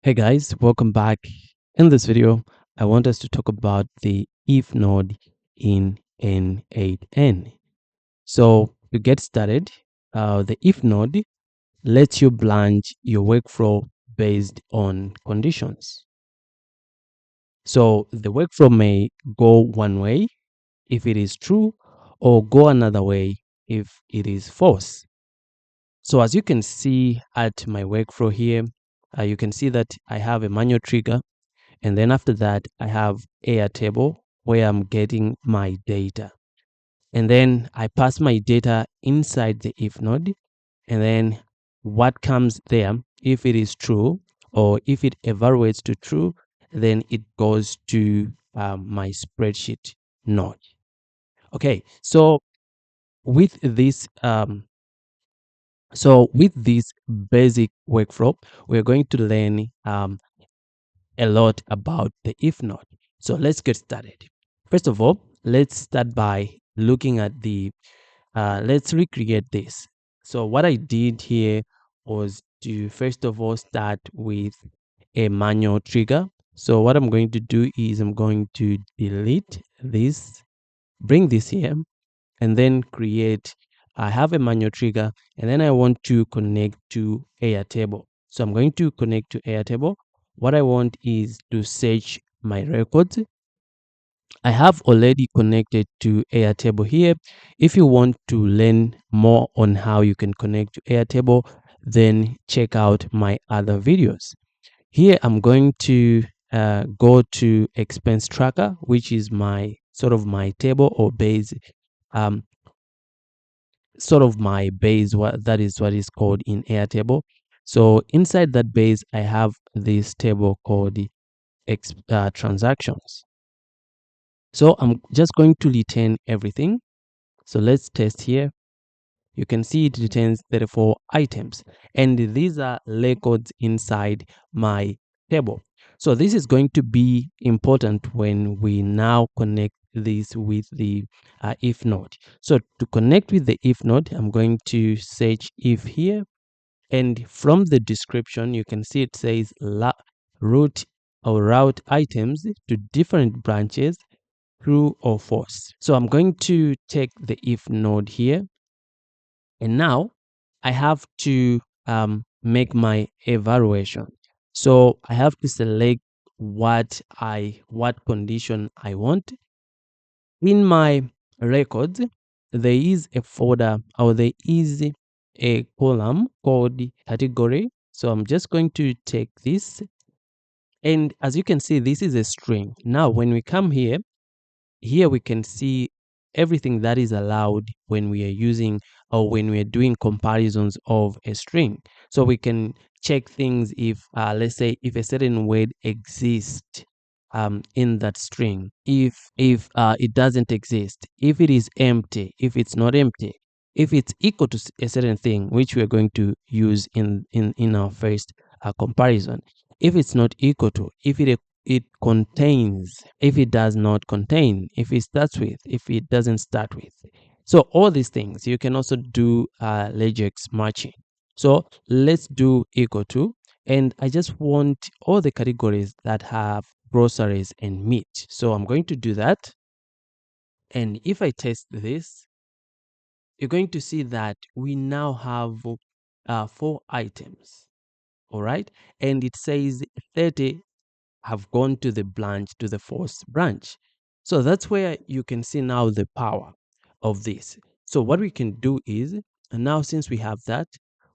Hey guys, welcome back. In this video, I want us to talk about the if node in n8n. So to get started, the if node lets you branch your workflow based on conditions. So the workflow may go one way if it is true or go another way if it is false. So as you can see at my workflow here, you can see that I have a manual trigger. And then after that, I have Airtable where I'm getting my data. And then I pass my data inside the if node. And then what comes there, if it is true or if it evaluates to true, then it goes to my spreadsheet node. Okay, so with this basic workflow, we're going to learn a lot about the if node. So let's get started. First of all, let's start by looking at let's recreate this. So what I did here was to first of all start with a manual trigger. So what I'm going to do is I'm going to delete this, bring this here, and then I have a manual trigger, and then I want to connect to Airtable. So I'm going to connect to Airtable. What I want is to search my records. I have already connected to Airtable here. If you want to learn more on how you can connect to Airtable, then check out my other videos. Here I'm going to go to expense tracker, which is my my table or base, um, my base. What that is what is called in Airtable. So inside that base, I have this table called the transactions. So I'm just going to return everything. So let's test here. You can see it returns 34 items, and these are records inside my table. So this is going to be important when we now connect this with the if node. So to connect with the if node, I'm going to search if here, and from the description, you can see it says route or route items to different branches, true or false. So I'm going to take the if node here, and now I have to make my evaluation. So I have to select what condition I want. In my records, there is a folder, or there is a column called category. So I'm just going to take this, and as you can see, this is a string. Now when we come here, we can see everything that is allowed when we are using or when we are doing comparisons of a string. So we can check things if, let's say, if a certain word exists in that string, if it doesn't exist, if it is empty, if it's not empty, if it's equal to a certain thing, which we are going to use in our first comparison, if it's not equal to, if it contains, if it does not contain, if it starts with, if it doesn't start with. So all these things you can also do regex matching. So let's do equal to, and I just want all the categories that have groceries and meat. So I'm going to do that, and if I test this, you're going to see that we now have 4 items. All right, and it says 30 have gone to the branch, to the fourth branch. So that's where you can see now the power of this. So what we can do is, and now since we have that,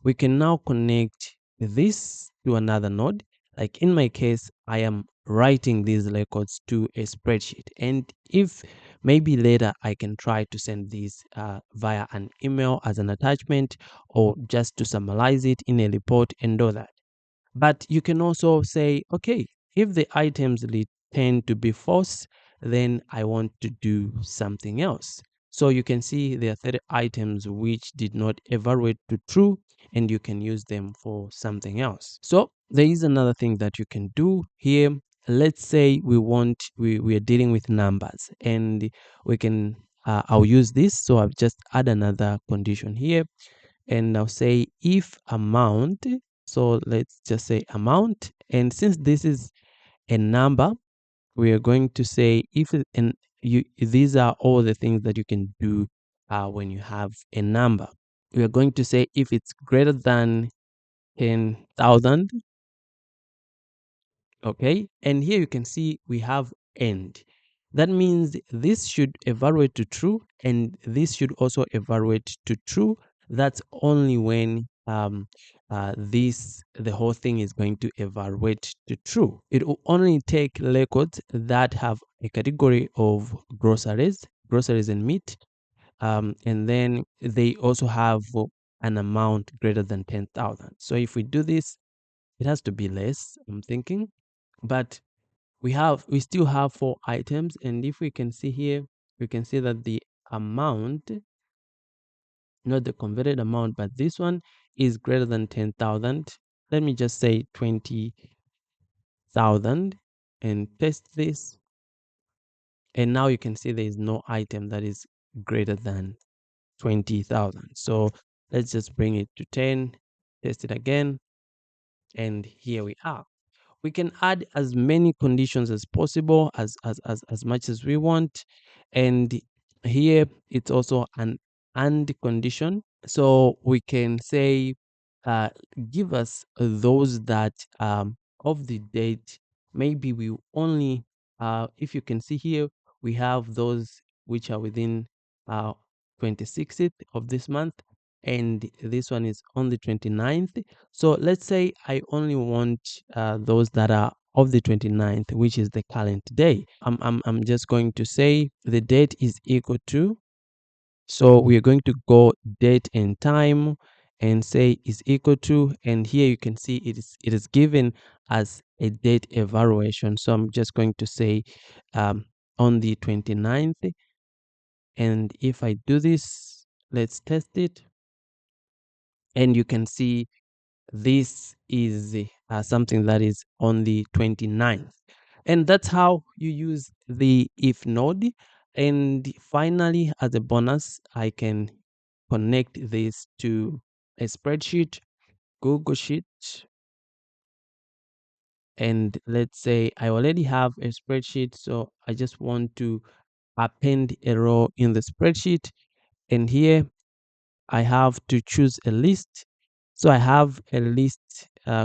we can now connect this to another node. Like in my case, I am writing these records to a spreadsheet. And if maybe later I can try to send these via an email as an attachment, or just to summarize it in a report and all that. But you can also say, okay, if the items tend to be false, then I want to do something else. So you can see there are 30 items which did not evaluate to true, and you can use them for something else. So there is another thing that you can do here. Let's say we are dealing with numbers, and we can I'll use this. So I've just add another condition here, and I'll say if amount. So let's just say amount. And since this is a number, we are going to say if it, and you these are all the things that you can do when you have a number. We are going to say if it's greater than 10,000. Okay, and here you can see we have end. That means this should evaluate to true, and this should also evaluate to true. That's only when the whole thing is going to evaluate to true. It will only take records that have a category of groceries and meat, and then they also have an amount greater than 10,000. So if we do this, it has to be less, I'm thinking, but we still have 4 items, and if we can see here, we can see that the amount, not the converted amount, but this one is greater than 10,000. Let me just say 20,000 and test this, and now you can see there is no item that is greater than 20,000. So let's just bring it to 10, test it again, and here we are. We can add as many conditions as possible, as much as we want. And here it's also an and condition, so we can say uh, give us those that of the date. Maybe we only if you can see here, we have those which are within uh 26th of this month, and this one is on the 29th. So let's say I only want those that are of the 29th, which is the current day. I'm just going to say the date is equal to, so we are going to go date and time and say is equal to, and here you can see it is given as a date evaluation. So I'm just going to say on the 29th, and if I do this, let's test it, and you can see this is something that is on the 29th. And that's how you use the if node. And finally, as a bonus, I can connect this to a spreadsheet, Google Sheet. And let's say I already have a spreadsheet, so I just want to append a row in the spreadsheet. And here I have to choose a list. So I have a list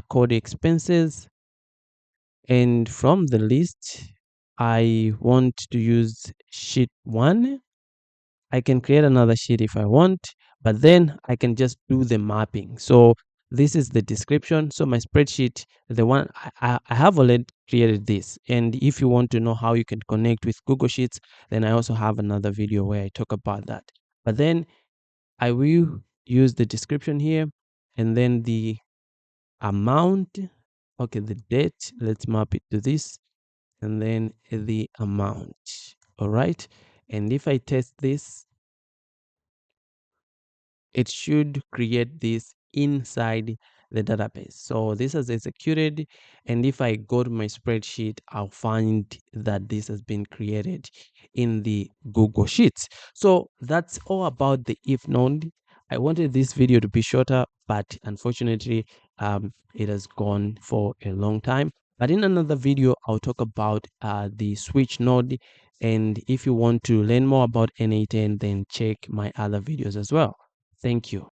called expenses. And from the list, I want to use sheet 1. I can create another sheet if I want, but then I can just do the mapping. So this is the description. So my spreadsheet, the one I have already created this. And if you want to know how you can connect with Google Sheets, then I also have another video where I talk about that. But then I will use the description here, and then the amount. Okay, the date, let's map it to this, and then the amount. All right, and if I test this, it should create this inside the database. So this has executed, and if I go to my spreadsheet, I'll find that this has been created in the Google Sheets. So that's all about the if node. I wanted this video to be shorter, but unfortunately it has gone for a long time. But in another video, I'll talk about the switch node, and if you want to learn more about n8n, then check my other videos as well. Thank you.